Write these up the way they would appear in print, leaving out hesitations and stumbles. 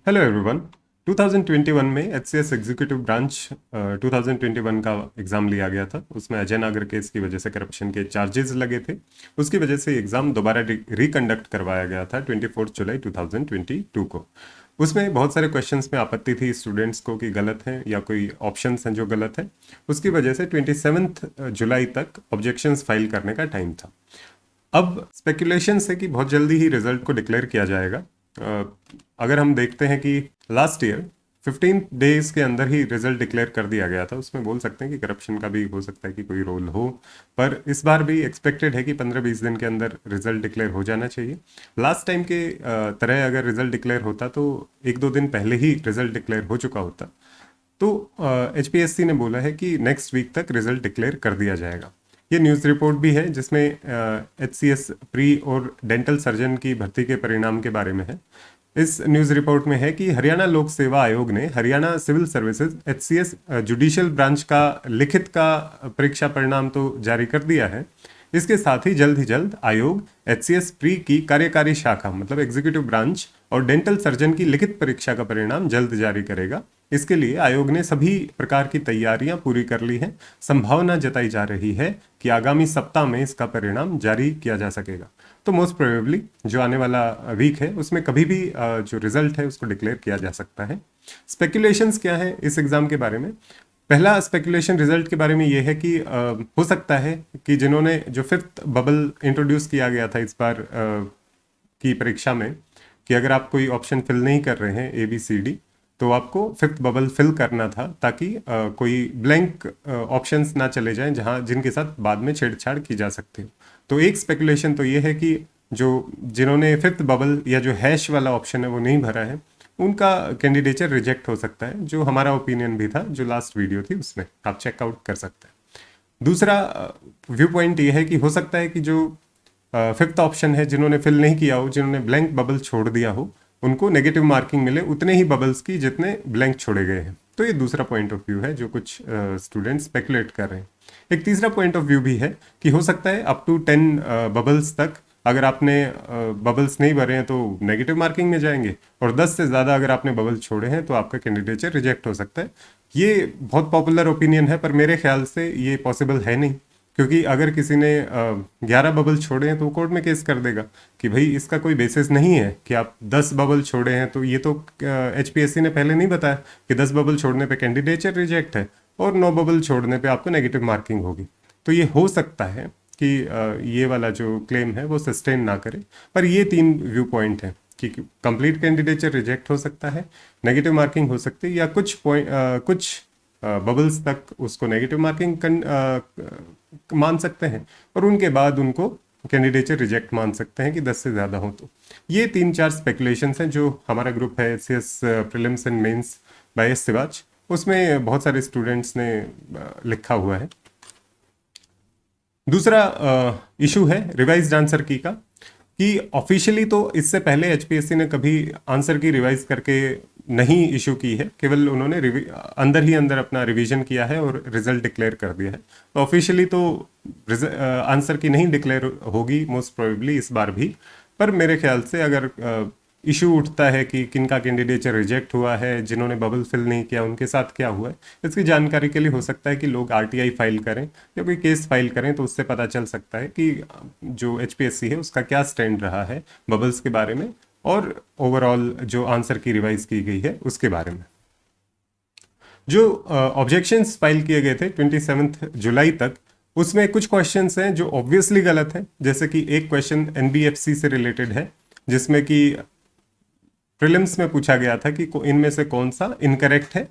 Hello everyone. 2021 में HCS executive branch 2021 का exam लिया गया था। उसमें अजय नागर केस की वजह से करप्शन के चार्जेस लगे थे। उसकी वजह से एग्ज़ाम दोबारा रिकंडक्ट करवाया गया था 24 जुलाई 2022 को। उसमें बहुत सारे क्वेश्चंस में आपत्ति थी स्टूडेंट्स को कि गलत हैं या कोई ऑप्शंस हैं जो गलत हैं। उसकी वजह से 27 जुलाई तक ऑब्जेक्शंस फाइल करने का टाइम था। अब स्पेकुलेशन है कि बहुत जल्दी ही रिजल्ट को डिक्लेयर किया जाएगा। अगर हम देखते हैं कि लास्ट ईयर 15 डेज के अंदर ही रिजल्ट डिक्लेयर कर दिया गया था। उसमें बोल सकते हैं कि करप्शन का भी हो सकता है कि कोई रोल हो, पर इस बार भी एक्सपेक्टेड है कि 15-20 दिन के अंदर रिजल्ट डिक्लेयर हो जाना चाहिए। लास्ट टाइम के तरह अगर रिजल्ट डिक्लेयर होता तो 1-2 दिन पहले ही रिजल्ट डिक्लेयर हो चुका होता। तो एचपीएससी ने बोला है कि नेक्स्ट वीक तक रिजल्ट डिक्लेयर कर दिया जाएगा। ये न्यूज़ रिपोर्ट भी है जिसमें एचसीएस प्री और डेंटल सर्जन की भर्ती के परिणाम के बारे में है। इस न्यूज़ रिपोर्ट में है कि हरियाणा लोक सेवा आयोग ने Haryana civil services HCS judicial branch का लिखित का परीक्षा परिणाम तो जारी कर दिया है। इसके साथ ही जल्द आयोग एचसीएस प्री की कार्यकारी शाखा मतलब एग्जीक्यूटिव ब्रांच और डेंटल सर्जन की लिखित परीक्षा का परिणाम जल्द जारी करेगा। इसके लिए आयोग ने सभी प्रकार की तैयारियां पूरी कर ली हैं। संभावना जताई जा रही है कि आगामी सप्ताह में इसका परिणाम जारी किया जा सकेगा। तो मोस्ट प्रोबेबली जो आने वाला वीक है उसमें कभी भी जो रिजल्ट है उसको डिक्लेयर किया जा सकता है। स्पेकुलेशंस क्या है इस एग्जाम के बारे में? पहला स्पेकुलेशन रिजल्ट के बारे में ये है कि हो सकता है कि जिन्होंने जो फिफ्थ बबल इंट्रोड्यूस किया गया था इस बार की परीक्षा में, कि अगर आप कोई ऑप्शन फिल नहीं कर रहे हैं ए बी सी डी तो आपको फिफ्थ बबल फिल करना था ताकि कोई ब्लैंक ऑप्शंस ना चले जाएं जहां जिनके साथ बाद में छेड़छाड़ की जा सकती हो। तो एक स्पेकुलेशन तो ये है कि जो जिन्होंने फिफ्थ बबल या जो हैश वाला ऑप्शन है वो नहीं भरा है उनका कैंडिडेचर रिजेक्ट हो सकता है, जो हमारा ओपिनियन भी था जो लास्ट वीडियो थी उसमें आप चेकआउट कर सकते हैं। दूसरा व्यू पॉइंट ये है कि हो सकता है कि जो फिफ्थ ऑप्शन है जिन्होंने फिल नहीं किया हो, जिन्होंने ब्लैंक बबल छोड़ दिया हो, उनको नेगेटिव मार्किंग मिले उतने ही बबल्स की जितने ब्लैंक छोड़े गए हैं। तो ये दूसरा पॉइंट ऑफ व्यू है जो कुछ स्टूडेंट्स स्पेकुलेट कर रहे हैं। एक तीसरा पॉइंट ऑफ व्यू भी है कि हो सकता है अप टू 10 बबल्स तक अगर आपने बबल्स नहीं भरे हैं तो नेगेटिव मार्किंग में जाएंगे, और 10 से ज़्यादा अगर आपने बबल छोड़े हैं तो आपका कैंडिडेचर रिजेक्ट हो सकता है। ये बहुत पॉपुलर ओपिनियन है पर मेरे ख्याल से ये पॉसिबल है नहीं, क्योंकि अगर किसी ने 11 बबल छोड़े हैं तो वो कोर्ट में केस कर देगा कि भाई इसका कोई बेसिस नहीं है कि आप 10 बबल छोड़े हैं। तो ये तो एचपीएससी ने पहले नहीं बताया कि 10 बबल छोड़ने पे कैंडिडेचर रिजेक्ट है और 9 बबल छोड़ने पे आपको नेगेटिव मार्किंग होगी। तो ये हो सकता है कि ये वाला जो क्लेम है वो सस्टेन ना करे। पर ये 3 व्यू पॉइंट हैं कि कंप्लीट कैंडिडेचर रिजेक्ट हो सकता है, नेगेटिव मार्किंग हो सकती है, या कुछ बबल्स तक उसको नेगेटिव मार्किंग मान सकते हैं और उनके बाद उनको कैंडिडेचर रिजेक्ट मान सकते हैं कि 10 से ज़्यादा हो। तो ये 3-4 स्पेकुलेशंस हैं जो हमारा ग्रुप है HCS prelims and mains by S Siwach, उसमें बहुत सारे स्टूडेंट्स ने लिखा हुआ है। दूसरा इशू है रिवाइज्ड आंसर की का, कि ऑफिशियली तो इससे पहले एचपीएससी ने कभी आंसर की रिवाइज करके नहीं इशू की है, केवल उन्होंने अंदर ही अंदर अपना रिवीजन किया है और रिजल्ट डिक्लेयर कर दिया है। तो ऑफिशियली तो आंसर की नहीं डिक्लेयर होगी मोस्ट प्रोबेबली इस बार भी। पर मेरे ख्याल से अगर इशू उठता है कि किनका कैंडिडेचर रिजेक्ट हुआ है, जिन्होंने बबल फिल नहीं किया उनके साथ क्या हुआ है, इसकी जानकारी के लिए हो सकता है कि लोग आरटीआई फाइल करें या कोई केस फाइल करें, तो उससे पता चल सकता है कि जो एचपीएससी है उसका क्या स्टैंड रहा है बबल्स के बारे में और ओवरऑल जो आंसर की रिवाइज की गई है उसके बारे में। जो ऑब्जेक्शंस फाइल किए गए थे 27 जुलाई तक, उसमें कुछ क्वेश्चंस हैं जो ऑब्वियसली गलत हैं। जैसे कि एक क्वेश्चन एनबीएफसी से रिलेटेड है जिसमें कि प्रीलिम्स में पूछा गया था कि इनमें से कौन सा इनकरेक्ट है,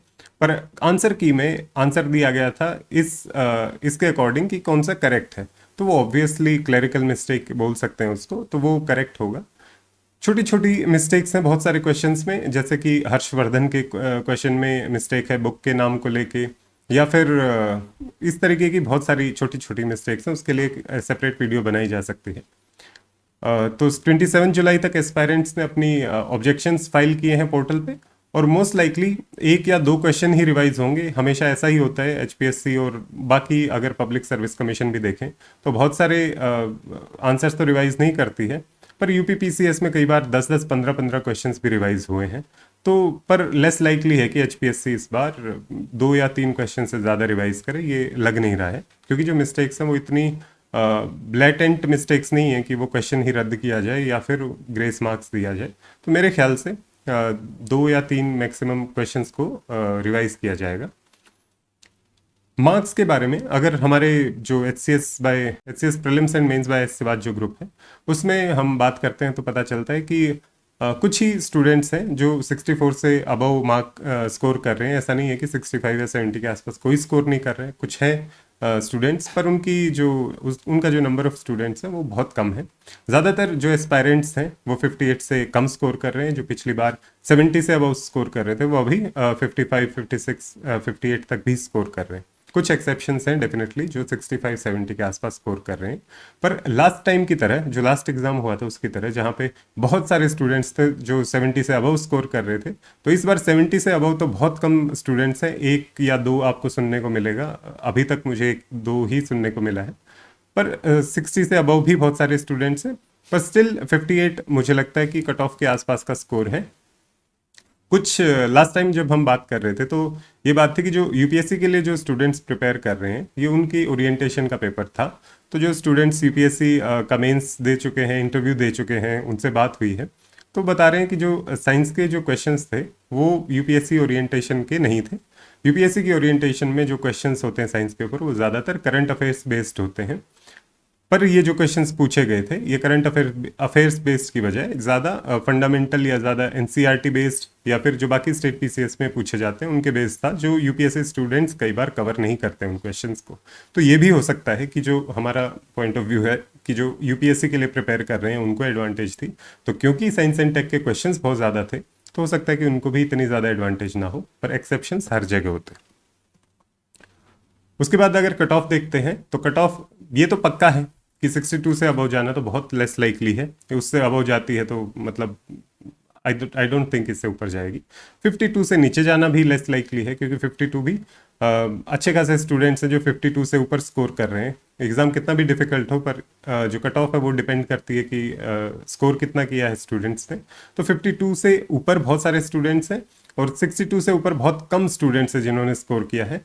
पर आंसर की में आंसर दिया गया था इसके अकॉर्डिंग कि कौन सा करेक्ट है। तो वो ऑब्वियसली क्लरिकल मिस्टेक बोल सकते हैं उसको, तो वो करेक्ट होगा। छोटी छोटी मिस्टेक्स हैं बहुत सारे क्वेश्चंस में, जैसे कि हर्षवर्धन के क्वेश्चन में मिस्टेक है बुक के नाम को लेके, या फिर इस तरीके की बहुत सारी छोटी छोटी मिस्टेक्स हैं। उसके लिए एक सेपरेट वीडियो बनाई जा सकती है। तो 27 जुलाई तक एस्पायरेंट्स ने अपनी ऑब्जेक्शंस फाइल किए हैं पोर्टल पे, और मोस्ट लाइकली 1 या 2 क्वेश्चन ही रिवाइज होंगे। हमेशा ऐसा ही होता है एचपीएससी और बाकी अगर पब्लिक सर्विस कमीशन भी देखें तो बहुत सारे आंसर्स तो रिवाइज नहीं करती है, पर यूपीपीसीएस में कई बार 10-10, 15-15 क्वेश्चंस भी रिवाइज हुए हैं। तो पर लेस लाइकली है कि एचपीएससी इस बार 2 या 3 क्वेश्चन से ज़्यादा रिवाइज करे, ये लग नहीं रहा है, क्योंकि जो मिस्टेक्स हैं वो इतनी ब्लैटेंट मिस्टेक्स नहीं है कि वो क्वेश्चन ही रद्द किया जाए या फिर ग्रेस मार्क्स दिया जाए। तो मेरे ख्याल से 2 या 3 मैक्सिमम क्वेश्चंस को रिवाइज किया जाएगा। मार्क्स के बारे में अगर हमारे जो H C S prelims and mains by S जो ग्रुप है उसमें हम बात करते हैं तो पता चलता है कि कुछ ही स्टूडेंट्स हैं जो 64 से अबव मार्क स्कोर कर रहे हैं। ऐसा नहीं है कि 65 या 70 के आसपास कोई स्कोर नहीं कर रहे हैं, कुछ है स्टूडेंट्स, पर उनका जो नंबर ऑफ स्टूडेंट्स है वो बहुत कम है। ज़्यादातर जो एस्पायरेंट्स हैं वो 58 से कम स्कोर कर रहे हैं। जो पिछली बार 70 से अबव स्कोर कर रहे थे वो अभी 55, 56, 58 तक भी स्कोर कर रहे हैं। कुछ एक्सेप्शंस हैं डेफिनेटली जो 65, 70 के आसपास स्कोर कर रहे हैं, पर लास्ट टाइम की तरह, जो लास्ट एग्जाम हुआ था उसकी तरह, जहाँ पे बहुत सारे स्टूडेंट्स थे जो 70 से अबव स्कोर कर रहे थे, तो इस बार 70 से अबव तो बहुत कम स्टूडेंट्स हैं। 1 या 2 आपको सुनने को मिलेगा, अभी तक मुझे 1-2 ही सुनने को मिला है, पर 60 से अबव भी बहुत सारे स्टूडेंट्स हैं। पर स्टिल 58 मुझे लगता है कि कट ऑफ के आसपास का स्कोर है। कुछ लास्ट टाइम जब हम बात कर रहे थे तो ये बात थी कि जो यूपीएससी के लिए जो स्टूडेंट्स प्रिपेयर कर रहे हैं, ये उनकी ओरिएंटेशन का पेपर था। तो जो स्टूडेंट्स यूपीएससी का मेंस दे चुके हैं, इंटरव्यू दे चुके हैं, उनसे बात हुई है, तो बता रहे हैं कि जो साइंस के जो क्वेश्चंस थे वो यूपीएससी ओरिएंटेशन के नहीं थे। यूपीएससी की ओरिएंटेशन में जो क्वेश्चंस होते हैं साइंस के ऊपर वो ज़्यादातर करंट अफेयर्स बेस्ड होते हैं। पर ये जो क्वेश्चंस पूछे गए थे ये करंट अफेयर्स बेस्ड की बजाय ज़्यादा फंडामेंटल या ज़्यादा एनसीईआरटी बेस्ड या फिर जो बाकी स्टेट पीसीएस में पूछे जाते हैं उनके बेस्ड था, जो यूपीएससी स्टूडेंट्स कई बार कवर नहीं करते उन क्वेश्चंस को। तो ये भी हो सकता है कि जो हमारा पॉइंट ऑफ व्यू है कि जो यूपीएससी के लिए प्रिपेयर कर रहे हैं उनको एडवांटेज थी, तो क्योंकि साइंस एंड टेक के क्वेश्चंस बहुत ज़्यादा थे तो हो सकता है कि उनको भी इतनी ज़्यादा एडवांटेज ना हो, पर एक्सेप्शंस हर जगह होते हैं। उसके बाद अगर कट ऑफ देखते हैं तो कट ऑफ ये तो पक्का है कि 62 से अबव जाना तो बहुत लेस लाइकली है। उससे अबव जाती है तो मतलब आई डोंट थिंक इससे ऊपर जाएगी। 52 से नीचे जाना भी लेस लाइकली है, क्योंकि 52 भी अच्छे खासे स्टूडेंट्स हैं जो 52 से ऊपर स्कोर कर रहे हैं। एग्ज़ाम कितना भी डिफिकल्ट हो, पर जो कट ऑफ है वो डिपेंड करती है कि स्कोर कितना किया है स्टूडेंट्स ने। तो 52 से ऊपर बहुत सारे स्टूडेंट्स हैं और 62 से ऊपर बहुत कम स्टूडेंट्स हैं जिन्होंने स्कोर किया है।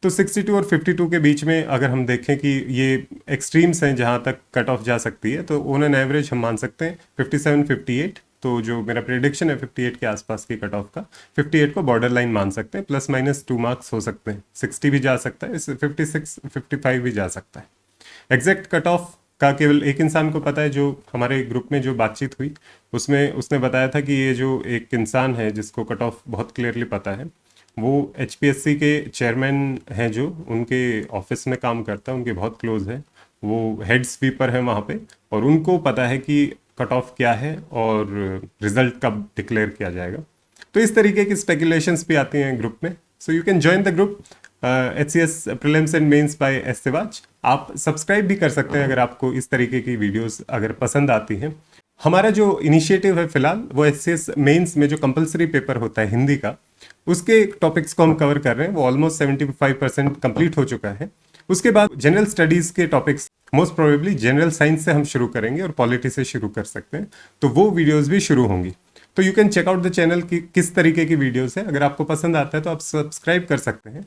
तो 62 और 52 के बीच में अगर हम देखें कि ये एक्सट्रीम्स हैं जहाँ तक कट ऑफ जा सकती है, तो ऑन एन एवरेज हम मान सकते हैं 57, 58। तो जो मेरा प्रेडिक्शन है 58 के आसपास की कट ऑफ का, 58 को बॉर्डर लाइन मान सकते हैं, ±2 मार्क्स हो सकते हैं। 60 भी जा सकता है, 56, 55 भी जा सकता है। एग्जैक्ट कट ऑफ का केवल एक इंसान को पता है। जो हमारे ग्रुप में जो बातचीत हुई उसमें उसने बताया था कि ये जो एक इंसान है जिसको कट ऑफ बहुत क्लियरली पता है, वो एचपीएससी के चेयरमैन हैं, जो उनके ऑफिस में काम करता है, उनके बहुत क्लोज है। वो हेड स्वीपर है वहाँ पे, और उनको पता है कि कट ऑफ क्या है और रिजल्ट कब डिक्लेयर किया जाएगा। तो इस तरीके की स्पेकुलेशंस भी आती हैं ग्रुप में। So you can join the group HCS prelims and mains by S Siwach. आप सब्सक्राइब भी कर सकते हैं अगर आपको इस तरीके की वीडियोस अगर पसंद आती हैं। हमारा जो इनिशिएटिव है फिलहाल वो HCS मेंस में जो कंपलसरी पेपर होता है हिंदी का, उसके टॉपिक्स को हम कवर कर रहे हैं। वो ऑलमोस्ट 75% कंप्लीट हो चुका है। उसके बाद जनरल स्टडीज के topics most probably general science से हम शुरू करेंगे और पॉलिटी से शुरू कर सकते हैं, तो वो वीडियोस भी शुरू होंगी। तो you can check out the channel की किस तरीके की वीडियोस है। अगर आपको पसंद आता है तो आप सब्सक्राइब कर सकते हैं।